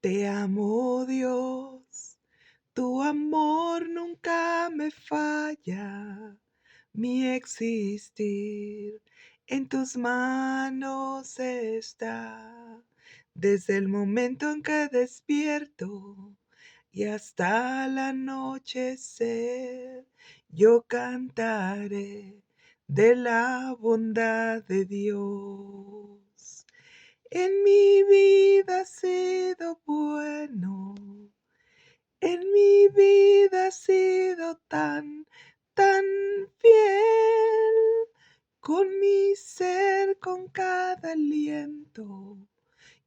Te amo, Dios, tu amor nunca me falla, mi existir en tus manos está. Desde el momento en que despierto y hasta el anochecer, yo cantaré de la bondad de Dios. En mi vida has sido bueno, en mi vida has sido tan fiel. Con mi ser, con cada aliento,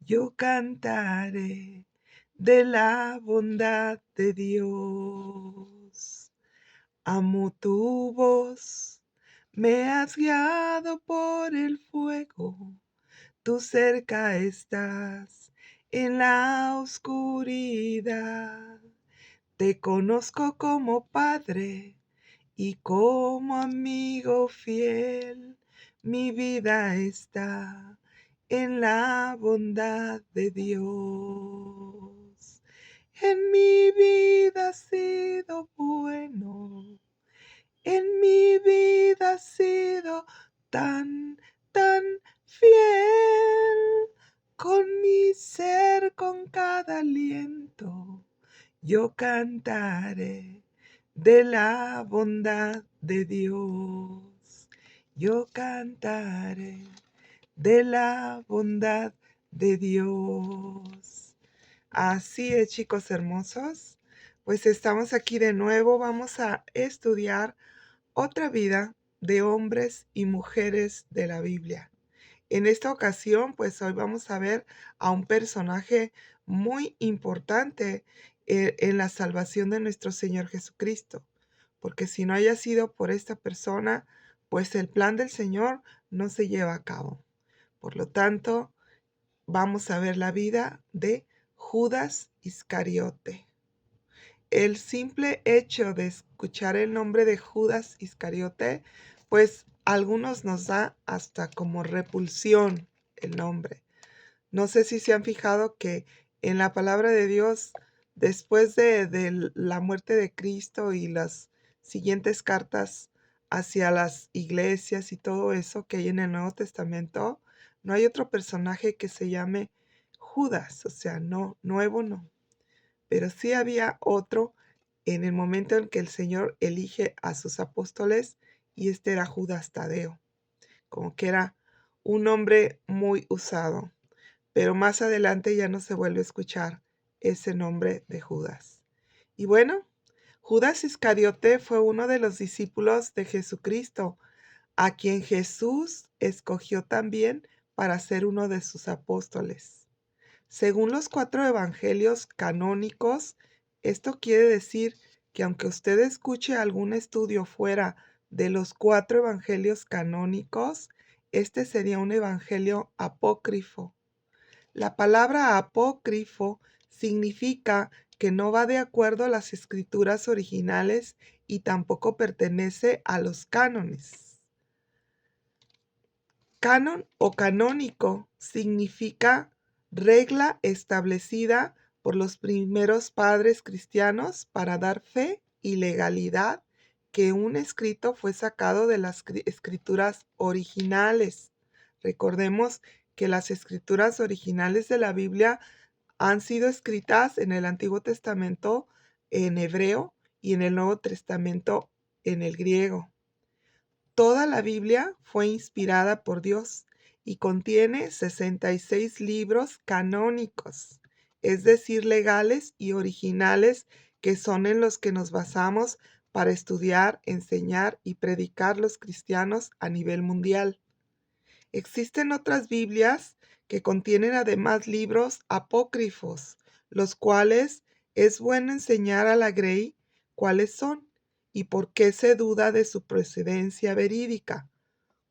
yo cantaré de la bondad de Dios. Amo tu voz, me has guiado por el fuego. Tú cerca estás en la oscuridad. Te conozco como Padre y como amigo fiel. Mi vida está en la bondad de Dios. En mi vida has sido bueno, en mi vida has sido tan fiel. Con mi ser, con cada aliento, yo cantaré de la bondad de Dios. Yo cantaré de la bondad de Dios. Así es, chicos hermosos. Pues estamos aquí de nuevo. Vamos a estudiar otra vida de hombres y mujeres de la Biblia. En esta ocasión, pues hoy vamos a ver a un personaje muy importante en la salvación de nuestro Señor Jesucristo, porque si no haya sido por esta persona, pues el plan del Señor no se lleva a cabo. Por lo tanto, vamos a ver la vida de Judas Iscariote. El simple hecho de escuchar el nombre de Judas Iscariote, pues a algunos nos da hasta como repulsión el nombre. No sé si se han fijado que en la palabra de Dios, después de la muerte de Cristo y las siguientes cartas hacia las iglesias y todo eso que hay en el Nuevo Testamento, no hay otro personaje que se llame Judas, o sea, no, nuevo no. Pero sí había otro en el momento en que el Señor elige a sus apóstoles, y este era Judas Tadeo, como que era un hombre muy usado. Pero más adelante ya no se vuelve a escuchar ese nombre de Judas. Y bueno, Judas Iscariote fue uno de los discípulos de Jesucristo, a quien Jesús escogió también para ser uno de sus apóstoles. Según los 4 evangelios canónicos, esto quiere decir que aunque usted escuche algún estudio fuera de los 4 evangelios canónicos, este sería un evangelio apócrifo. La palabra apócrifo significa que no va de acuerdo a las escrituras originales y tampoco pertenece a los cánones. Canon o canónico significa regla establecida por los primeros padres cristianos para dar fe y legalidad que un escrito fue sacado de las escrituras originales. Recordemos que las escrituras originales de la Biblia han sido escritas en el Antiguo Testamento en hebreo y en el Nuevo Testamento en el griego. Toda la Biblia fue inspirada por Dios y contiene 66 libros canónicos, es decir, legales y originales, que son en los que nos basamos para estudiar, enseñar y predicar los cristianos a nivel mundial. Existen otras Biblias que contienen además libros apócrifos, los cuales es bueno enseñar a la Grey cuáles son y por qué se duda de su procedencia verídica.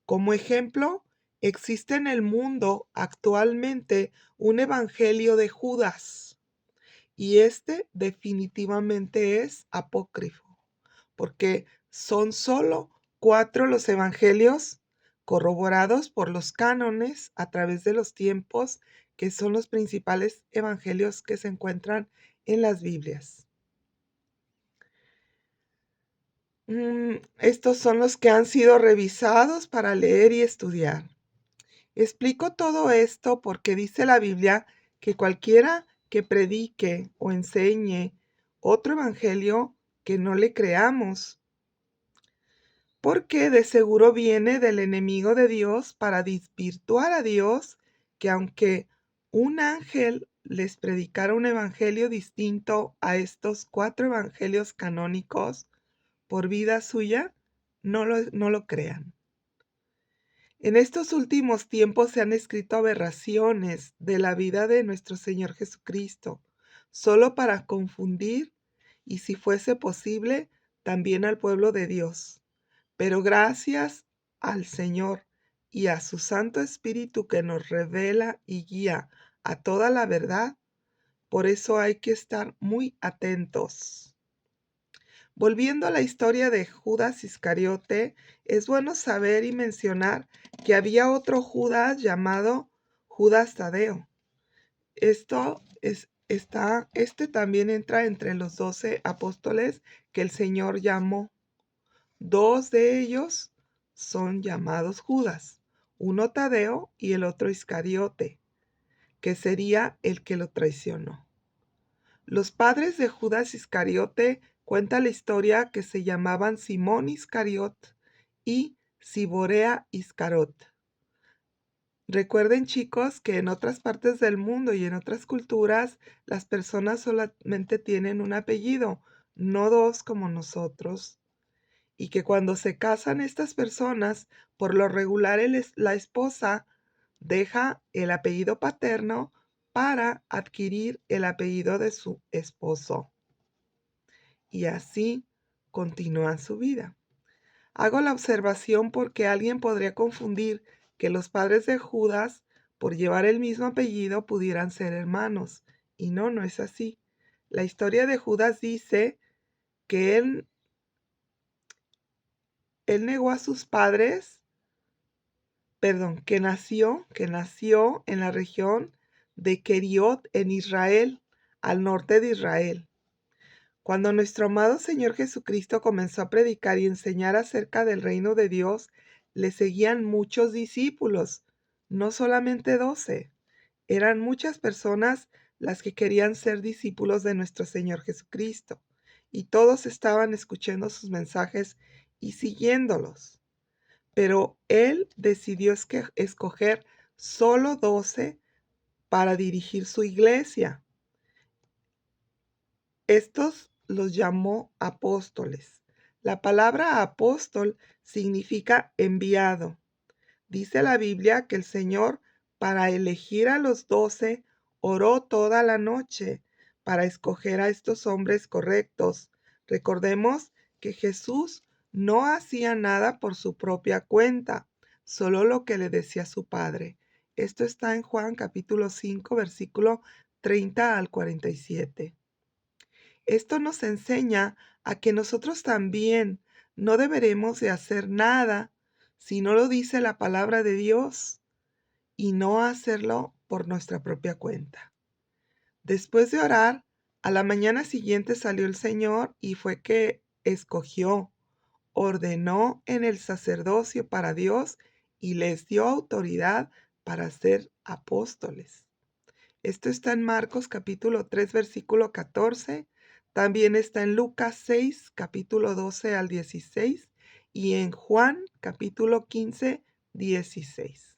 Como ejemplo, existe en el mundo actualmente un evangelio de Judas, y este definitivamente es apócrifo, porque son solo 4 los evangelios corroborados por los cánones a través de los tiempos que son los principales evangelios que se encuentran en las Biblias. Estos son los que han sido revisados para leer y estudiar. Explico todo esto porque dice la Biblia que cualquiera que predique o enseñe otro evangelio, que no le creamos, porque de seguro viene del enemigo de Dios para desvirtuar a Dios, que aunque un ángel les predicara un evangelio distinto a estos 4 evangelios canónicos, por vida suya, no lo crean. En estos últimos tiempos se han escrito aberraciones de la vida de nuestro Señor Jesucristo, solo para confundir, y si fuese posible, también al pueblo de Dios. Pero gracias al Señor y a su Santo Espíritu que nos revela y guía a toda la verdad, por eso hay que estar muy atentos. Volviendo a la historia de Judas Iscariote, es bueno saber y mencionar que había otro Judas llamado Judas Tadeo. Este también entra entre los 12 apóstoles que el Señor llamó. 2 de ellos son llamados Judas, uno Tadeo y el otro Iscariote, que sería el que lo traicionó. Los padres de Judas Iscariote cuenta la historia que se llamaban Simón Iscariot y Ciborea Iscarot. Recuerden, chicos, que en otras partes del mundo y en otras culturas las personas solamente tienen un apellido, no 2 como nosotros. Y que cuando se casan estas personas, por lo regular la esposa deja el apellido paterno para adquirir el apellido de su esposo. Y así continúan su vida. Hago la observación porque alguien podría confundir que los padres de Judas, por llevar el mismo apellido, pudieran ser hermanos. Y no es así. La historia de Judas dice que él negó a sus padres, que nació en la región de Keriot en Israel, al norte de Israel. Cuando nuestro amado Señor Jesucristo comenzó a predicar y enseñar acerca del reino de Dios, le seguían muchos discípulos, no solamente 12. Eran muchas personas las que querían ser discípulos de nuestro Señor Jesucristo, y todos estaban escuchando sus mensajes y siguiéndolos. Pero Él decidió escoger solo 12 para dirigir su iglesia. Estos los llamó apóstoles. La palabra apóstol significa enviado. Dice la Biblia que el Señor, para elegir a los 12, oró toda la noche para escoger a estos hombres correctos. Recordemos que Jesús no hacía nada por su propia cuenta, solo lo que le decía su Padre. Esto está en Juan capítulo 5, versículo 30 al 47. Esto nos enseña a que nosotros también no deberemos de hacer nada si no lo dice la palabra de Dios, y no hacerlo por nuestra propia cuenta. Después de orar, a la mañana siguiente salió el Señor y fue que escogió, ordenó en el sacerdocio para Dios y les dio autoridad para ser apóstoles. Esto está en Marcos capítulo 3, versículo 14. También está en Lucas 6, capítulo 12 al 16. Y en Juan capítulo 15, 16.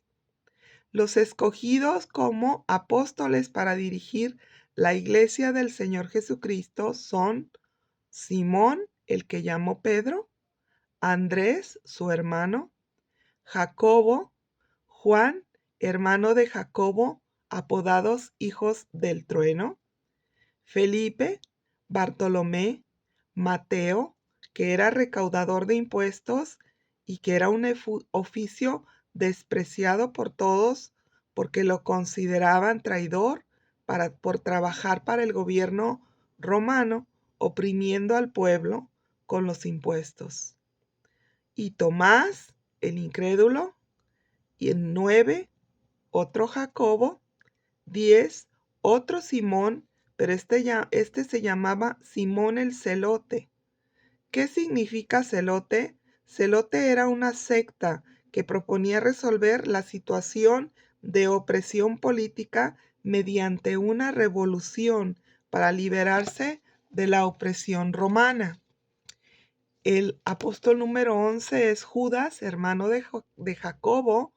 Los escogidos como apóstoles para dirigir la iglesia del Señor Jesucristo son Simón, el que llamó Pedro, Andrés, su hermano, Jacobo, Juan, hermano de Jacobo, apodados hijos del trueno, Felipe, Bartolomé, Mateo, que era recaudador de impuestos y que era un oficio despreciado por todos porque lo consideraban traidor por trabajar para el gobierno romano, oprimiendo al pueblo con los impuestos. Y Tomás, el incrédulo, y el 9, otro Jacobo, 10, otro Simón, pero este se llamaba Simón el Celote. ¿Qué significa celote? Celote era una secta que proponía resolver la situación de opresión política mediante una revolución para liberarse de la opresión romana. El apóstol número 11 es Judas, hermano de Jacobo,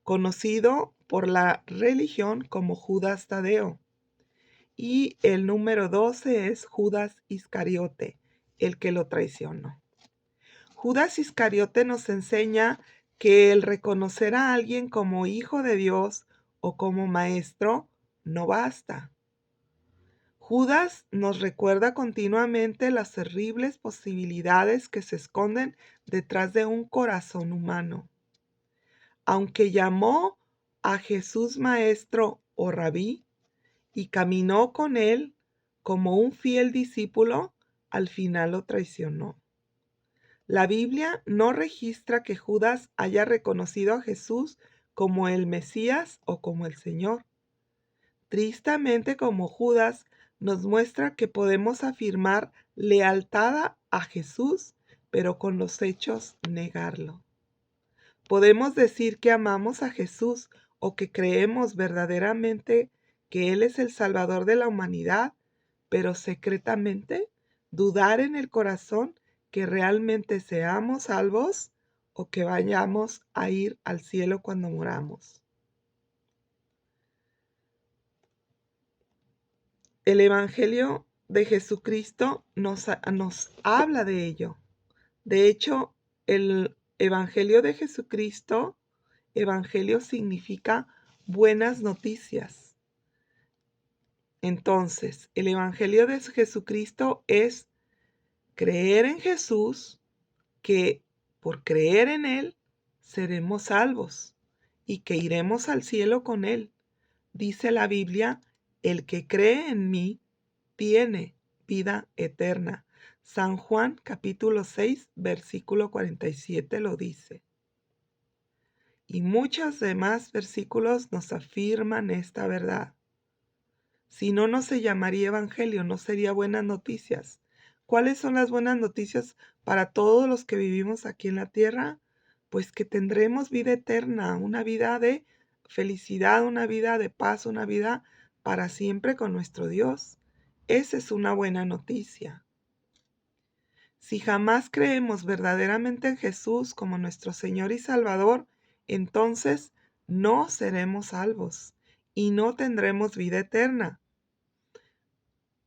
conocido por la religión como Judas Tadeo. Y el número 12 es Judas Iscariote, el que lo traicionó. Judas Iscariote nos enseña que el reconocer a alguien como hijo de Dios o como maestro no basta. Judas nos recuerda continuamente las terribles posibilidades que se esconden detrás de un corazón humano. Aunque llamó a Jesús maestro o rabí y caminó con él como un fiel discípulo, al final lo traicionó. La Biblia no registra que Judas haya reconocido a Jesús como el Mesías o como el Señor. Tristemente, como Judas, nos muestra que podemos afirmar lealtad a Jesús, pero con los hechos negarlo. Podemos decir que amamos a Jesús o que creemos verdaderamente que Él es el Salvador de la humanidad, pero secretamente dudar en el corazón que realmente seamos salvos o que vayamos a ir al cielo cuando moramos. El Evangelio de Jesucristo nos habla de ello. De hecho, el Evangelio de Jesucristo, Evangelio significa buenas noticias. Entonces, el Evangelio de Jesucristo es creer en Jesús, que por creer en Él seremos salvos y que iremos al cielo con Él. Dice la Biblia, el que cree en mí tiene vida eterna. San Juan capítulo 6, versículo 47 lo dice. Y muchos demás versículos nos afirman esta verdad. Si no, no se llamaría evangelio, no sería buenas noticias. ¿Cuáles son las buenas noticias para todos los que vivimos aquí en la tierra? Pues que tendremos vida eterna, una vida de felicidad, una vida de paz, una vida para siempre con nuestro Dios. Esa es una buena noticia. Si jamás creemos verdaderamente en Jesús como nuestro Señor y Salvador, entonces no seremos salvos y no tendremos vida eterna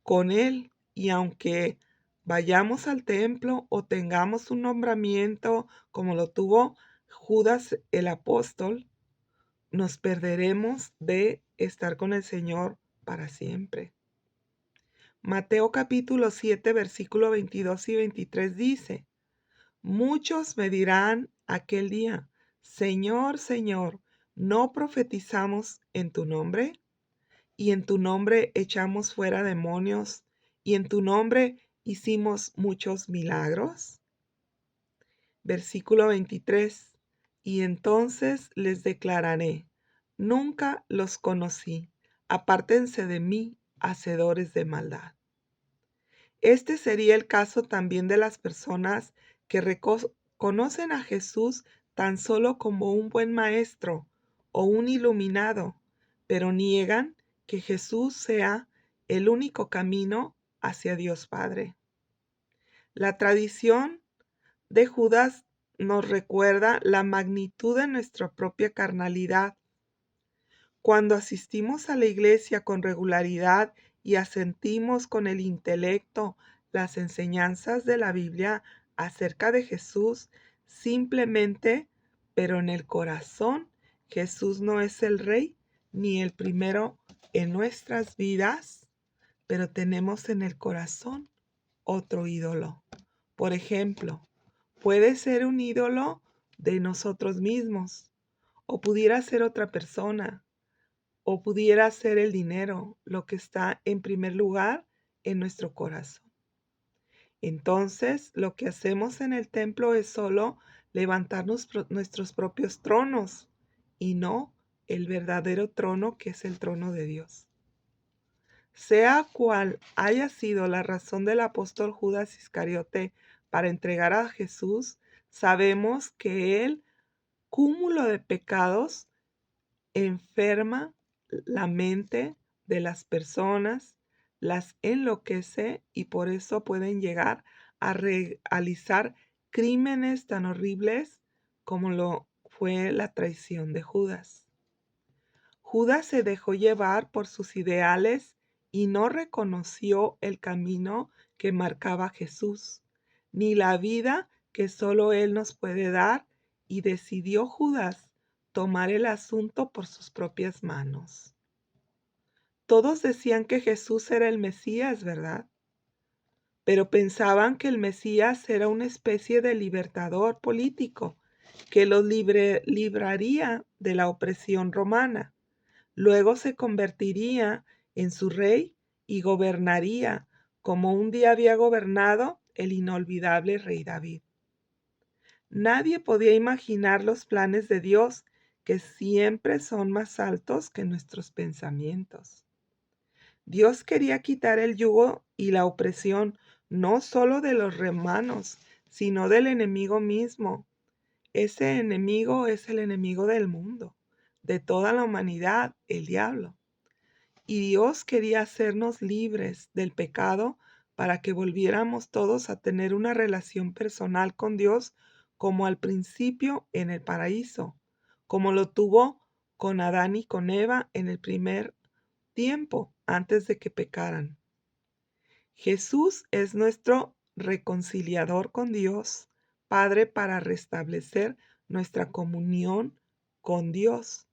con Él. Y aunque vayamos al templo o tengamos un nombramiento como lo tuvo Judas el apóstol, nos perderemos de estar con el Señor para siempre. Mateo capítulo 7, versículo 22 y 23 dice: muchos me dirán aquel día, Señor, Señor, ¿no profetizamos en tu nombre? Y en tu nombre echamos fuera demonios, y en tu nombre hicimos muchos milagros. Versículo 23. Y entonces les declararé, nunca los conocí, apártense de mí, hacedores de maldad. Este sería el caso también de las personas que conocen a Jesús tan solo como un buen maestro o un iluminado, pero niegan que Jesús sea el único camino hacia Dios Padre. La tradición de Judas nos recuerda la magnitud de nuestra propia carnalidad. Cuando asistimos a la iglesia con regularidad y asentimos con el intelecto las enseñanzas de la Biblia acerca de Jesús, simplemente, pero en el corazón, Jesús no es el Rey ni el primero en nuestras vidas, pero tenemos en el corazón otro ídolo. Por ejemplo, puede ser un ídolo de nosotros mismos, o pudiera ser otra persona, o pudiera ser el dinero, lo que está en primer lugar en nuestro corazón. Entonces, lo que hacemos en el templo es solo levantar nuestros propios tronos y no el verdadero trono, que es el trono de Dios. Sea cual haya sido la razón del apóstol Judas Iscariote para entregar a Jesús, sabemos que el cúmulo de pecados enferma la mente de las personas, las enloquece y por eso pueden llegar a realizar crímenes tan horribles como lo fue la traición de Judas. Judas se dejó llevar por sus ideales y no reconoció el camino que marcaba Jesús, ni la vida que solo Él nos puede dar, y decidió Judas tomar el asunto por sus propias manos. Todos decían que Jesús era el Mesías, ¿verdad? Pero pensaban que el Mesías era una especie de libertador político que los libraría de la opresión romana. Luego se convertiría en su rey y gobernaría como un día había gobernado el inolvidable rey David. Nadie podía imaginar los planes de Dios, que siempre son más altos que nuestros pensamientos. Dios quería quitar el yugo y la opresión no solo de los romanos, sino del enemigo mismo. Ese enemigo es el enemigo del mundo, de toda la humanidad, el diablo. Y Dios quería hacernos libres del pecado para que volviéramos todos a tener una relación personal con Dios como al principio en el paraíso, como lo tuvo con Adán y con Eva en el primer tiempo antes de que pecaran. Jesús es nuestro reconciliador con Dios, Padre, para restablecer nuestra comunión con Dios.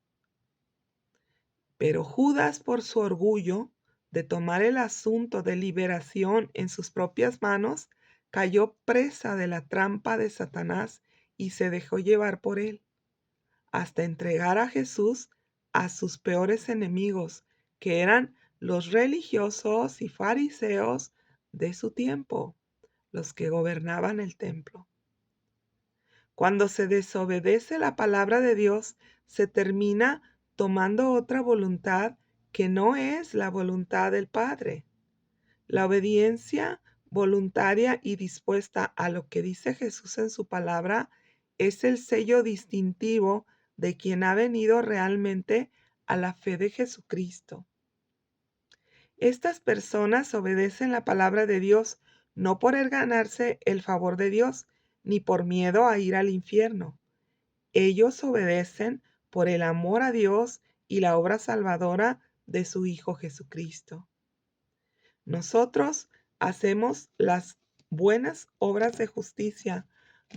Pero Judas, por su orgullo de tomar el asunto de liberación en sus propias manos, cayó presa de la trampa de Satanás y se dejó llevar por él, hasta entregar a Jesús a sus peores enemigos, que eran los religiosos y fariseos de su tiempo, los que gobernaban el templo. Cuando se desobedece la palabra de Dios, se termina tomando otra voluntad que no es la voluntad del Padre. La obediencia voluntaria y dispuesta a lo que dice Jesús en su palabra es el sello distintivo de quien ha venido realmente a la fe de Jesucristo. Estas personas obedecen la palabra de Dios no por ganarse el favor de Dios, ni por miedo a ir al infierno. Ellos obedecen por el amor a Dios y la obra salvadora de su Hijo Jesucristo. Nosotros hacemos las buenas obras de justicia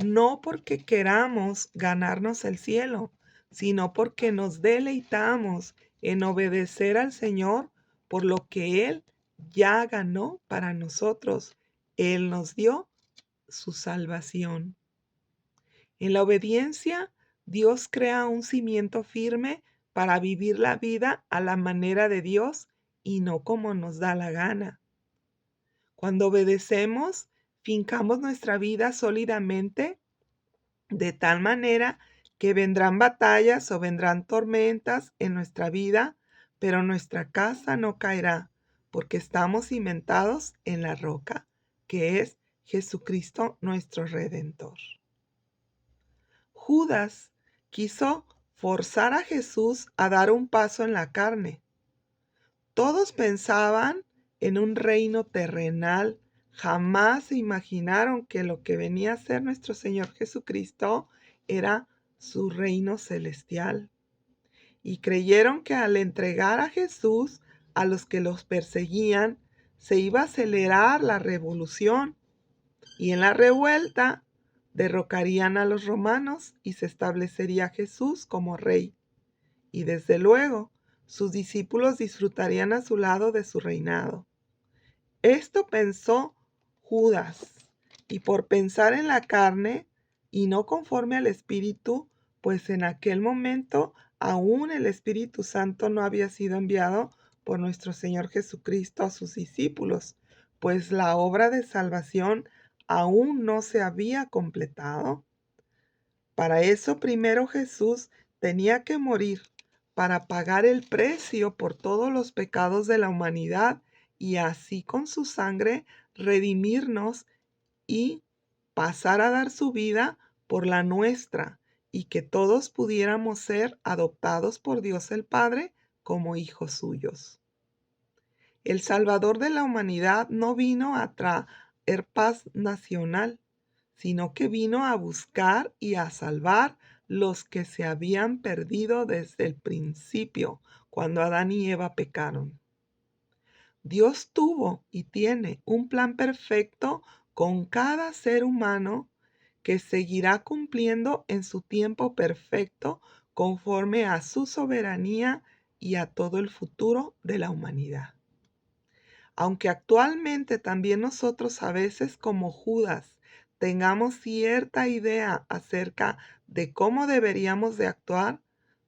no porque queramos ganarnos el cielo, sino porque nos deleitamos en obedecer al Señor por lo que Él ya ganó para nosotros. Él nos dio su salvación. En la obediencia, Dios crea un cimiento firme para vivir la vida a la manera de Dios y no como nos da la gana. Cuando obedecemos, fincamos nuestra vida sólidamente de tal manera que vendrán batallas o vendrán tormentas en nuestra vida, pero nuestra casa no caerá, porque estamos cimentados en la roca, que es Jesucristo nuestro Redentor. Judas quiso forzar a Jesús a dar un paso en la carne. Todos pensaban en un reino terrenal. Jamás se imaginaron que lo que venía a ser nuestro Señor Jesucristo era su reino celestial. Y creyeron que al entregar a Jesús a los que los perseguían, se iba a acelerar la revolución. Y en la revuelta derrocarían a los romanos y se establecería Jesús como rey. Y desde luego, sus discípulos disfrutarían a su lado de su reinado. Esto pensó Judas, y por pensar en la carne y no conforme al Espíritu, pues en aquel momento aún el Espíritu Santo no había sido enviado por nuestro Señor Jesucristo a sus discípulos, pues la obra de salvación aún no se había completado. Para eso primero Jesús tenía que morir, para pagar el precio por todos los pecados de la humanidad y así con su sangre redimirnos y pasar a dar su vida por la nuestra y que todos pudiéramos ser adoptados por Dios el Padre como hijos suyos. El Salvador de la humanidad no vino a traer paz nacional, sino que vino a buscar y a salvar los que se habían perdido desde el principio, cuando Adán y Eva pecaron. Dios tuvo y tiene un plan perfecto con cada ser humano que seguirá cumpliendo en su tiempo perfecto conforme a su soberanía y a todo el futuro de la humanidad. Aunque actualmente también nosotros a veces como Judas tengamos cierta idea acerca de cómo deberíamos de actuar,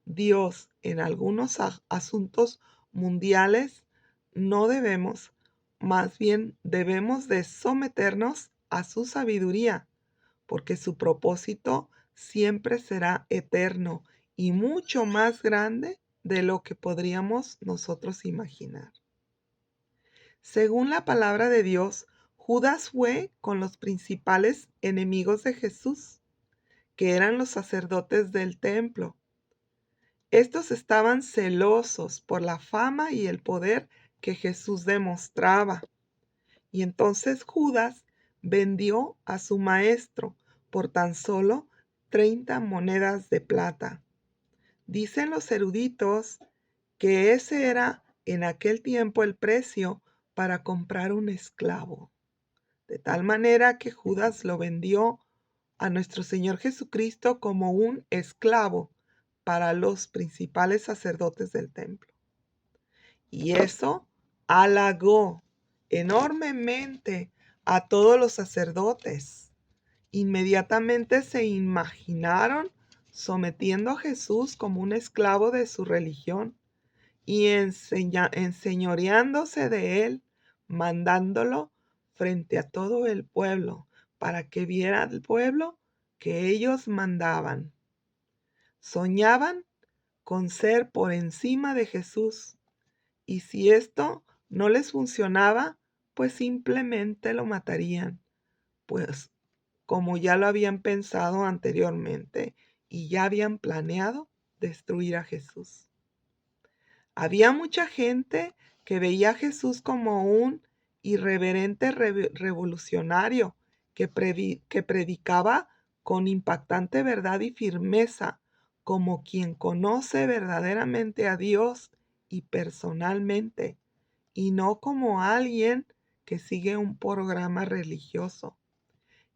Dios en algunos asuntos mundiales no debemos, más bien debemos de someternos a su sabiduría, porque su propósito siempre será eterno y mucho más grande de lo que podríamos nosotros imaginar. Según la palabra de Dios, Judas fue con los principales enemigos de Jesús, que eran los sacerdotes del templo. Estos estaban celosos por la fama y el poder que Jesús demostraba. Y entonces Judas vendió a su maestro por tan solo 30 monedas de plata. Dicen los eruditos que ese era en aquel tiempo el precio para comprar un esclavo. De tal manera que Judas lo vendió a nuestro Señor Jesucristo como un esclavo para los principales sacerdotes del templo. Y eso halagó enormemente a todos los sacerdotes. Inmediatamente se imaginaron sometiendo a Jesús como un esclavo de su religión y enseñoreándose de él, mandándolo frente a todo el pueblo, para que viera el pueblo que ellos mandaban. Soñaban con ser por encima de Jesús, y si esto no les funcionaba, pues simplemente lo matarían, pues como ya lo habían pensado anteriormente y ya habían planeado destruir a Jesús. Había mucha gente que veía a Jesús como un irreverente revolucionario que predicaba con impactante verdad y firmeza, como quien conoce verdaderamente a Dios y personalmente, y no como alguien que sigue un programa religioso.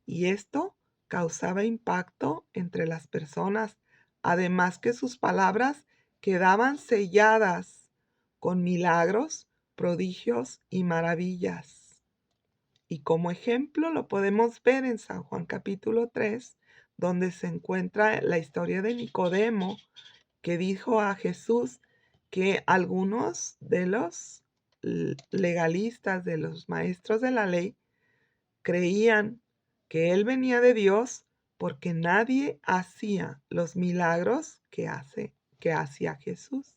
Y esto causaba impacto entre las personas, además que sus palabras quedaban selladas con milagros, prodigios y maravillas. Y como ejemplo lo podemos ver en San Juan capítulo 3, donde se encuentra la historia de Nicodemo, que dijo a Jesús que algunos de los legalistas, de los maestros de la ley, creían que él venía de Dios porque nadie hacía los milagros que hacía Jesús.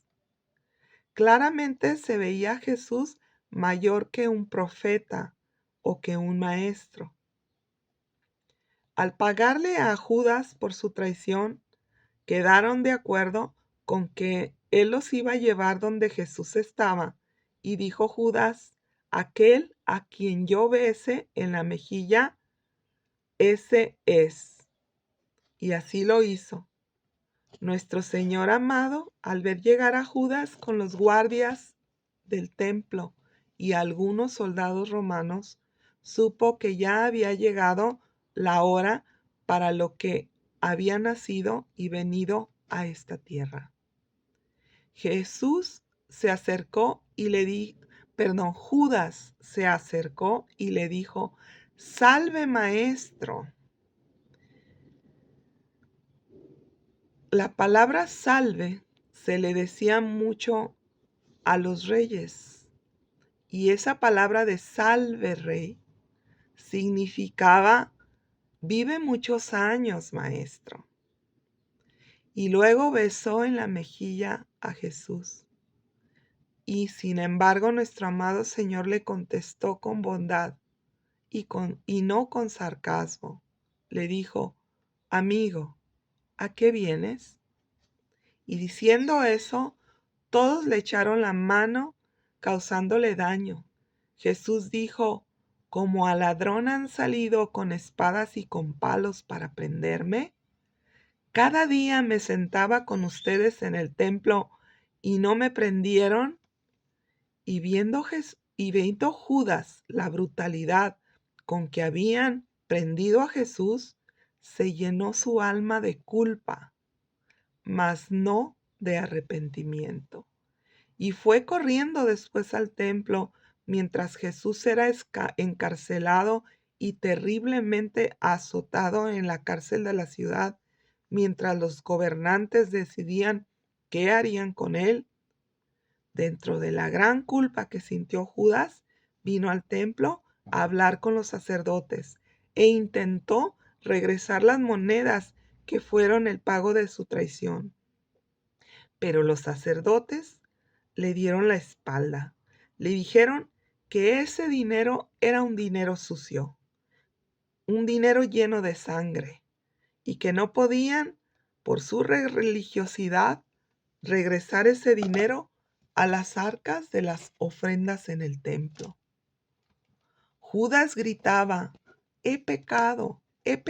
Claramente se veía a Jesús mayor que un profeta o que un maestro. Al pagarle a Judas por su traición, quedaron de acuerdo con que él los iba a llevar donde Jesús estaba, y dijo Judas: aquel a quien yo bese en la mejilla, ese es. Y así lo hizo. Nuestro Señor amado, al ver llegar a Judas con los guardias del templo y algunos soldados romanos, supo que ya había llegado la hora para lo que había nacido y venido a esta tierra. Judas se acercó y le dijo: Salve, maestro. La palabra salve se le decía mucho a los reyes, y esa palabra de salve, rey, significaba: vive muchos años, maestro. y luego besó en la mejilla a Jesús. Y sin embargo, nuestro amado Señor le contestó con bondad y no con sarcasmo. Le dijo: Amigo, ¿a qué vienes? Y diciendo eso, todos le echaron la mano, causándole daño. Jesús dijo: ¿Como a ladrón han salido con espadas y con palos para prenderme? Cada día me sentaba con ustedes en el templo y no me prendieron. Y viendo Judas la brutalidad con que habían prendido a Jesús, se llenó su alma de culpa, mas no de arrepentimiento. Y fue corriendo después al templo mientras Jesús era encarcelado y terriblemente azotado en la cárcel de la ciudad, mientras los gobernantes decidían qué harían con él. Dentro de la gran culpa que sintió Judas, vino al templo a hablar con los sacerdotes e intentó regresar las monedas que fueron el pago de su traición. Pero los sacerdotes le dieron la espalda. Le dijeron que ese dinero era un dinero sucio, un dinero lleno de sangre, y que no podían, por su religiosidad, regresar ese dinero a las arcas de las ofrendas en el templo. Judas gritaba: he pecado, he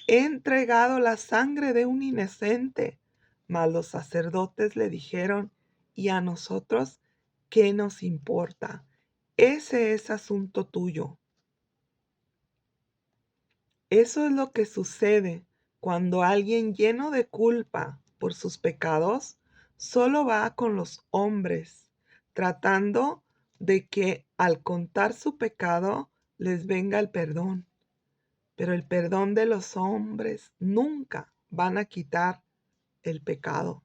entregado la sangre de un inocente. Mas los sacerdotes le dijeron: ¿y a nosotros qué nos importa? Ese es asunto tuyo. Eso es lo que sucede cuando alguien lleno de culpa por sus pecados solo va con los hombres, tratando de que al contar su pecado les venga el perdón. Pero el perdón de los hombres nunca van a quitar el pecado.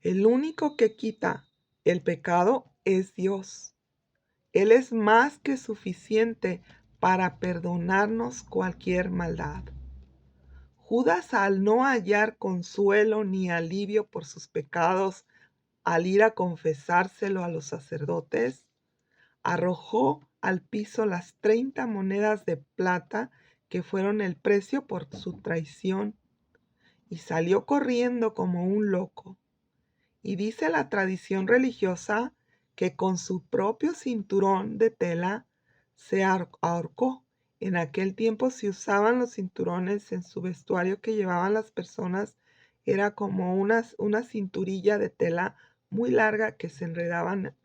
El único que quita el pecado es Dios. Él es más que suficiente para perdonarnos cualquier maldad. Judas, al no hallar consuelo ni alivio por sus pecados, al ir a confesárselo a los sacerdotes, arrojó al piso las 30 monedas de plata que fueron el precio por su traición y salió corriendo como un loco. Y dice la tradición religiosa que con su propio cinturón de tela se ahorcó. En aquel tiempo se usaban los cinturones en su vestuario que llevaban las personas. Era como una cinturilla de tela muy larga que se enredaban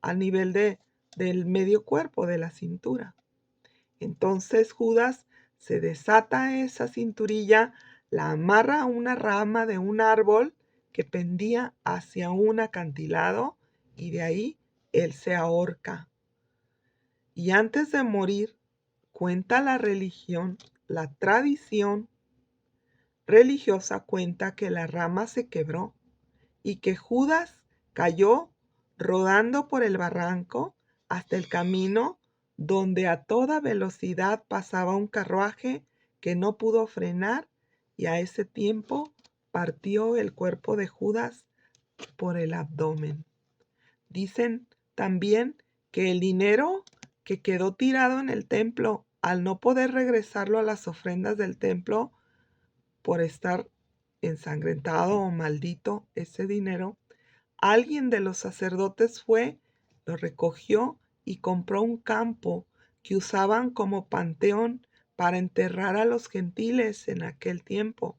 al nivel del medio cuerpo de la cintura. Entonces Judas se desata esa cinturilla, la amarra a una rama de un árbol que pendía hacia un acantilado y de ahí él se ahorca. Y antes de morir, cuenta la tradición religiosa cuenta que la rama se quebró y que Judas cayó rodando por el barranco hasta el camino donde a toda velocidad pasaba un carruaje que no pudo frenar, y a ese tiempo partió el cuerpo de Judas por el abdomen. Dicen también que el dinero que quedó tirado en el templo, al no poder regresarlo a las ofrendas del templo por estar ensangrentado o maldito ese dinero, alguien de los sacerdotes fue, lo recogió y compró un campo que usaban como panteón para enterrar a los gentiles en aquel tiempo.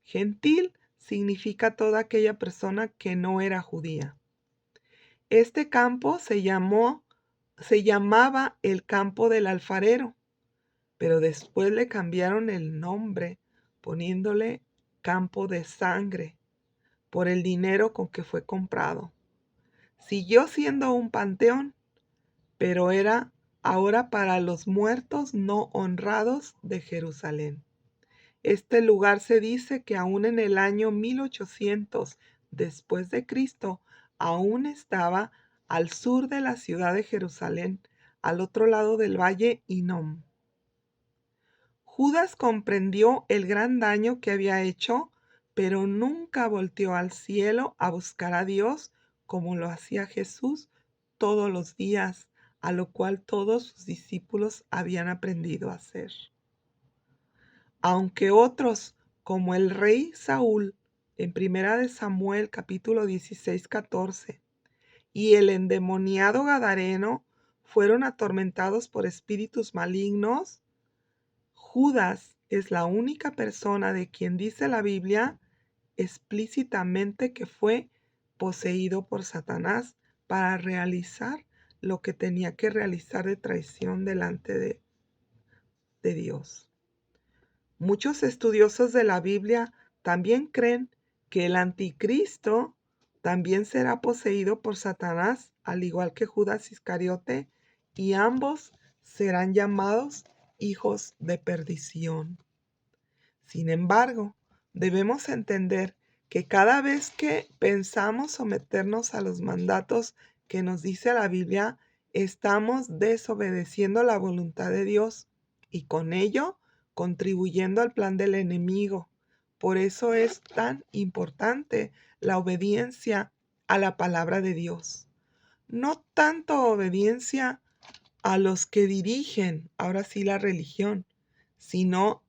Gentil significa toda aquella persona que no era judía. Este campo se llamaba el campo del alfarero, pero después le cambiaron el nombre poniéndole campo de sangre por el dinero con que fue comprado. Siguió siendo un panteón, pero era ahora para los muertos no honrados de Jerusalén. Este lugar se dice que aún en el año 1800 después de Cristo, aún estaba al sur de la ciudad de Jerusalén, al otro lado del valle Hinnom. Judas comprendió el gran daño que había hecho, pero nunca volteó al cielo a buscar a Dios como lo hacía Jesús todos los días, a lo cual todos sus discípulos habían aprendido a hacer. Aunque otros, como el rey Saúl, en Primera de Samuel capítulo 16-14, y el endemoniado Gadareno fueron atormentados por espíritus malignos, Judas es la única persona de quien dice la Biblia explícitamente que fue poseído por Satanás para realizar lo que tenía que realizar de traición delante de Dios. Muchos estudiosos de la Biblia también creen que el anticristo también será poseído por Satanás, al igual que Judas Iscariote, y ambos serán llamados hijos de perdición. Sin embargo, debemos entender que cada vez que pensamos someternos a los mandatos que nos dice la Biblia, estamos desobedeciendo la voluntad de Dios y con ello contribuyendo al plan del enemigo. Por eso es tan importante la obediencia a la palabra de Dios. No tanto obediencia a los que dirigen, ahora sí, la religión, sino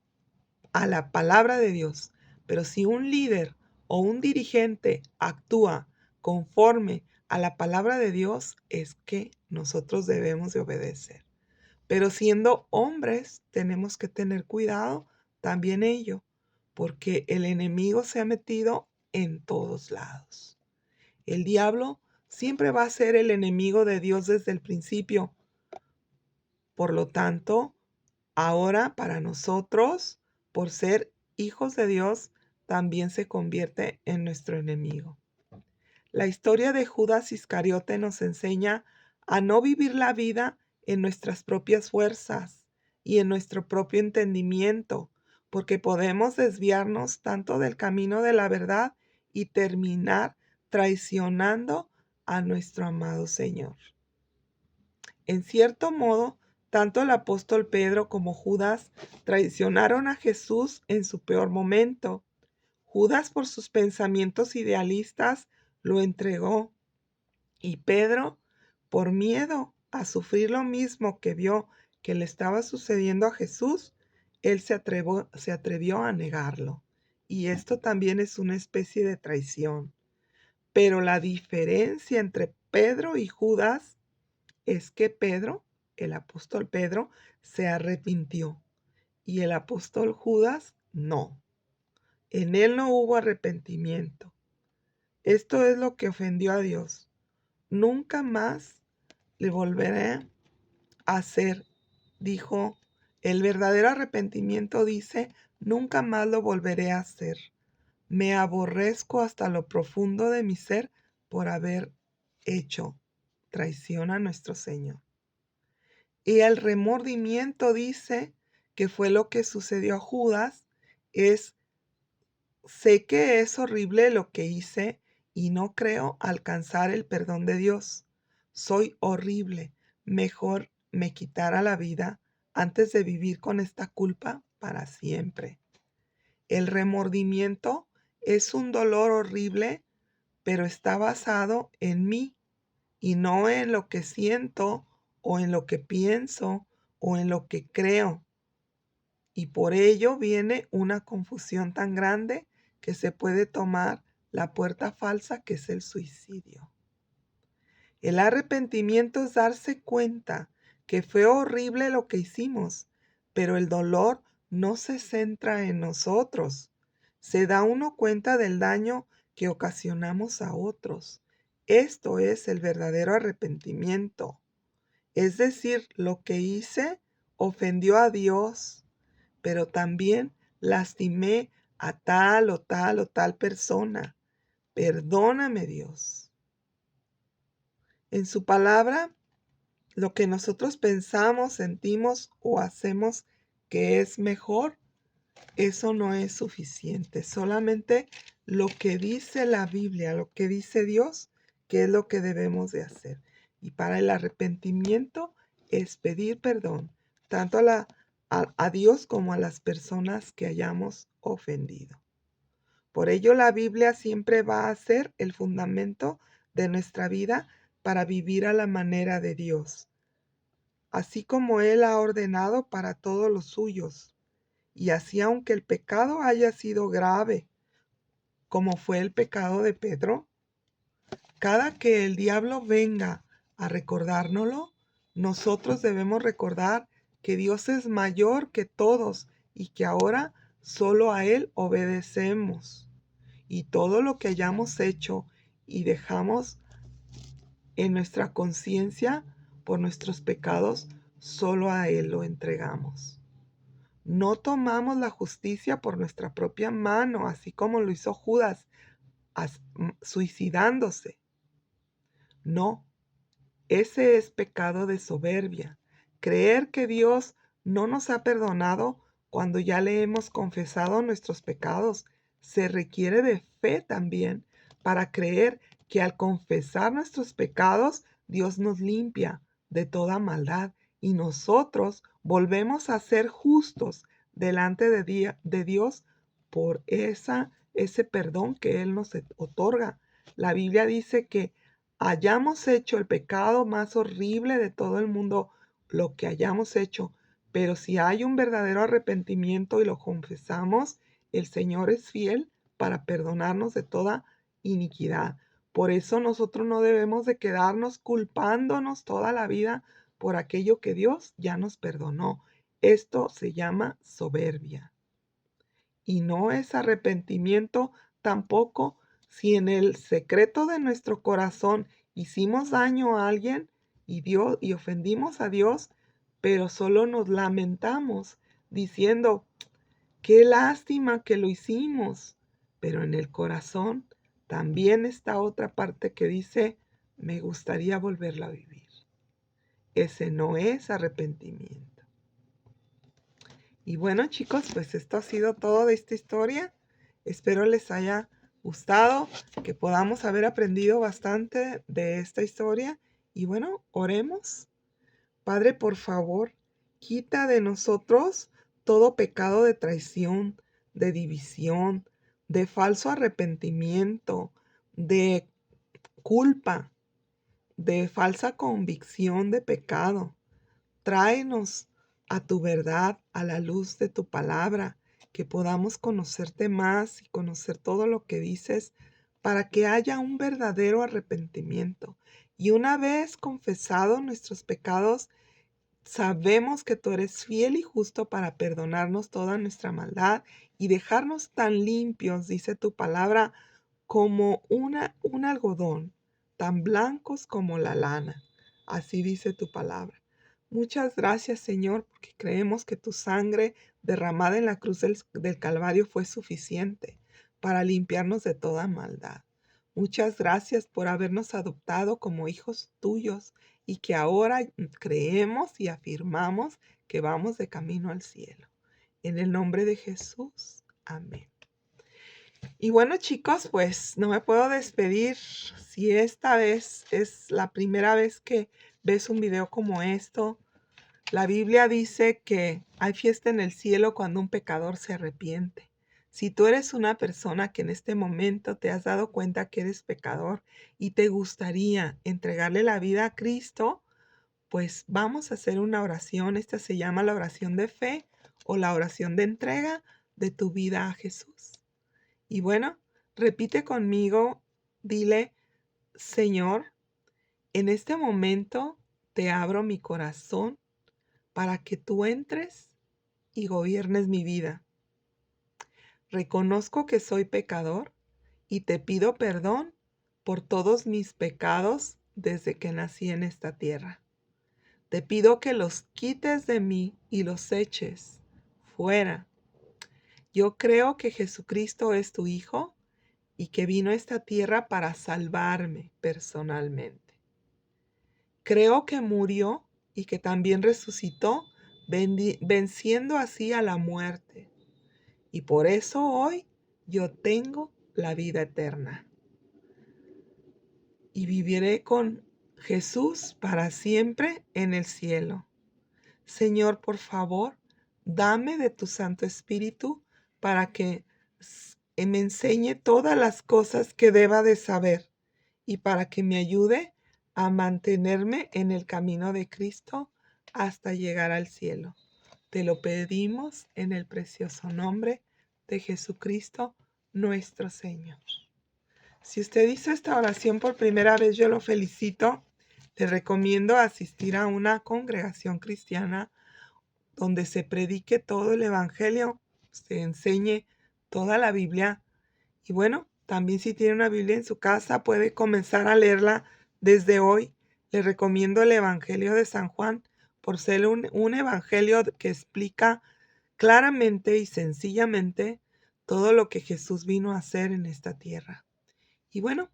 a la palabra de Dios. Pero si un líder o un dirigente actúa conforme a la palabra de Dios, es que nosotros debemos de obedecer. Pero siendo hombres, tenemos que tener cuidado también ello, porque el enemigo se ha metido en todos lados. El diablo siempre va a ser el enemigo de Dios desde el principio. Por lo tanto, ahora para nosotros, por ser hijos de Dios, también se convierte en nuestro enemigo. La historia de Judas Iscariote nos enseña a no vivir la vida en nuestras propias fuerzas y en nuestro propio entendimiento, porque podemos desviarnos tanto del camino de la verdad y terminar traicionando a nuestro amado Señor. En cierto modo, tanto el apóstol Pedro como Judas traicionaron a Jesús en su peor momento. Judas, por sus pensamientos idealistas, lo entregó, y Pedro, por miedo a sufrir lo mismo que vio que le estaba sucediendo a Jesús, él se atrevió a negarlo. Y esto también es una especie de traición. Pero la diferencia entre Pedro y Judas es que Pedro, el apóstol Pedro, se arrepintió y el apóstol Judas no. En él no hubo arrepentimiento. Esto es lo que ofendió a Dios. Nunca más le volveré a hacer, dijo. El verdadero arrepentimiento dice, nunca más lo volveré a hacer. Me aborrezco hasta lo profundo de mi ser por haber hecho traición a nuestro Señor. Y el remordimiento dice que fue lo que sucedió a Judas, sé que es horrible lo que hice y no creo alcanzar el perdón de Dios. Soy horrible, mejor me quitara la vida antes de vivir con esta culpa para siempre. El remordimiento es un dolor horrible, pero está basado en mí y no en lo que siento o en lo que pienso o en lo que creo. Y por ello viene una confusión tan grande que se puede tomar la puerta falsa, que es el suicidio. El arrepentimiento es darse cuenta que fue horrible lo que hicimos, pero el dolor no se centra en nosotros. Se da uno cuenta del daño que ocasionamos a otros. Esto es el verdadero arrepentimiento. Es decir, lo que hice ofendió a Dios, pero también lastimé a tal o tal o tal persona. Perdóname, Dios. En su palabra, lo que nosotros pensamos, sentimos o hacemos que es mejor, eso no es suficiente. Solamente lo que dice la Biblia, lo que dice Dios, que es lo que debemos de hacer. Y para el arrepentimiento es pedir perdón, tanto a Dios como a las personas que hayamos ofendido. Por ello la Biblia siempre va a ser el fundamento de nuestra vida para vivir a la manera de Dios, así como Él ha ordenado para todos los suyos. Y así aunque el pecado haya sido grave, como fue el pecado de Pedro, cada que el diablo venga a recordárnoslo, nosotros debemos recordar que Dios es mayor que todos y que ahora solo a Él obedecemos. Y todo lo que hayamos hecho y dejamos en nuestra conciencia por nuestros pecados, solo a Él lo entregamos. No tomamos la justicia por nuestra propia mano, así como lo hizo Judas, suicidándose. No, ese es pecado de soberbia. Creer que Dios no nos ha perdonado cuando ya le hemos confesado nuestros pecados. Se requiere de fe también para creer que al confesar nuestros pecados, Dios nos limpia de toda maldad y nosotros volvemos a ser justos delante de Dios por ese perdón que Él nos otorga. La Biblia dice que hayamos hecho el pecado más horrible de todo el mundo, lo que hayamos hecho, pero si hay un verdadero arrepentimiento y lo confesamos, el Señor es fiel para perdonarnos de toda iniquidad. Por eso nosotros no debemos de quedarnos culpándonos toda la vida por aquello que Dios ya nos perdonó. Esto se llama soberbia. Y no es arrepentimiento tampoco si en el secreto de nuestro corazón hicimos daño a alguien y ofendimos a Dios, pero solo nos lamentamos diciendo, qué lástima que lo hicimos. Pero en el corazón también está otra parte que dice, me gustaría volverlo a vivir. Ese no es arrepentimiento. Y bueno, chicos, pues esto ha sido todo de esta historia. Espero les haya gustado, que podamos haber aprendido bastante de esta historia. Y bueno, oremos. Padre, por favor, quita de nosotros todo pecado de traición, de división, de falso arrepentimiento, de culpa, de falsa convicción de pecado. Tráenos a tu verdad, a la luz de tu palabra, que podamos conocerte más y conocer todo lo que dices para que haya un verdadero arrepentimiento. Y una vez confesados nuestros pecados, sabemos que tú eres fiel y justo para perdonarnos toda nuestra maldad y dejarnos tan limpios, dice tu palabra, como un algodón, tan blancos como la lana. Así dice tu palabra. Muchas gracias, Señor, porque creemos que tu sangre derramada en la cruz del Calvario fue suficiente para limpiarnos de toda maldad. Muchas gracias por habernos adoptado como hijos tuyos y que ahora creemos y afirmamos que vamos de camino al cielo. En el nombre de Jesús. Amén. Y bueno, chicos, pues no me puedo despedir. Si esta vez es la primera vez que ves un video como esto, la Biblia dice que hay fiesta en el cielo cuando un pecador se arrepiente. Si tú eres una persona que en este momento te has dado cuenta que eres pecador y te gustaría entregarle la vida a Cristo, pues vamos a hacer una oración. Esta se llama la oración de fe o la oración de entrega de tu vida a Jesús. Y bueno, repite conmigo, dile, Señor, en este momento te abro mi corazón para que tú entres y gobiernes mi vida. Reconozco que soy pecador y te pido perdón por todos mis pecados desde que nací en esta tierra. Te pido que los quites de mí y los eches fuera. Yo creo que Jesucristo es tu Hijo y que vino a esta tierra para salvarme personalmente. Creo que murió y que también resucitó, venciendo así a la muerte. Y por eso hoy yo tengo la vida eterna. Y viviré con Jesús para siempre en el cielo. Señor, por favor, dame de tu Santo Espíritu para que me enseñe todas las cosas que deba de saber y para que me ayude a mantenerme en el camino de Cristo hasta llegar al cielo. Te lo pedimos en el precioso nombre de Jesucristo, nuestro Señor. Si usted hizo esta oración por primera vez, yo lo felicito. Le recomiendo asistir a una congregación cristiana donde se predique todo el Evangelio, se enseñe toda la Biblia. Y bueno, también si tiene una Biblia en su casa, puede comenzar a leerla desde hoy. Le recomiendo el Evangelio de San Juan por ser un evangelio que explica claramente y sencillamente todo lo que Jesús vino a hacer en esta tierra. Y bueno,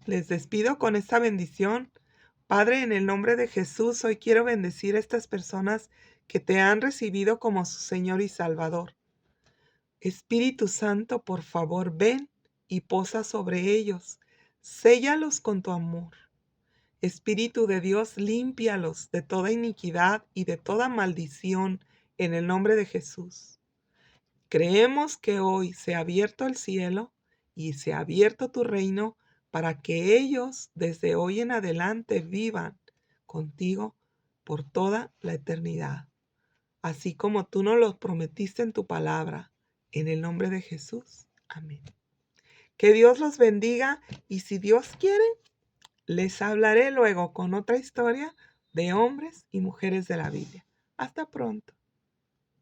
les despido con esta bendición. Padre, en el nombre de Jesús, hoy quiero bendecir a estas personas que te han recibido como su Señor y Salvador. Espíritu Santo, por favor, ven y posa sobre ellos. Séllalos con tu amor. Espíritu de Dios, límpialos de toda iniquidad y de toda maldición en el nombre de Jesús. Creemos que hoy se ha abierto el cielo y se ha abierto tu reino para que ellos desde hoy en adelante vivan contigo por toda la eternidad, así como tú nos lo prometiste en tu palabra. En el nombre de Jesús. Amén. Que Dios los bendiga y si Dios quiere, les hablaré luego con otra historia de hombres y mujeres de la Biblia. Hasta pronto.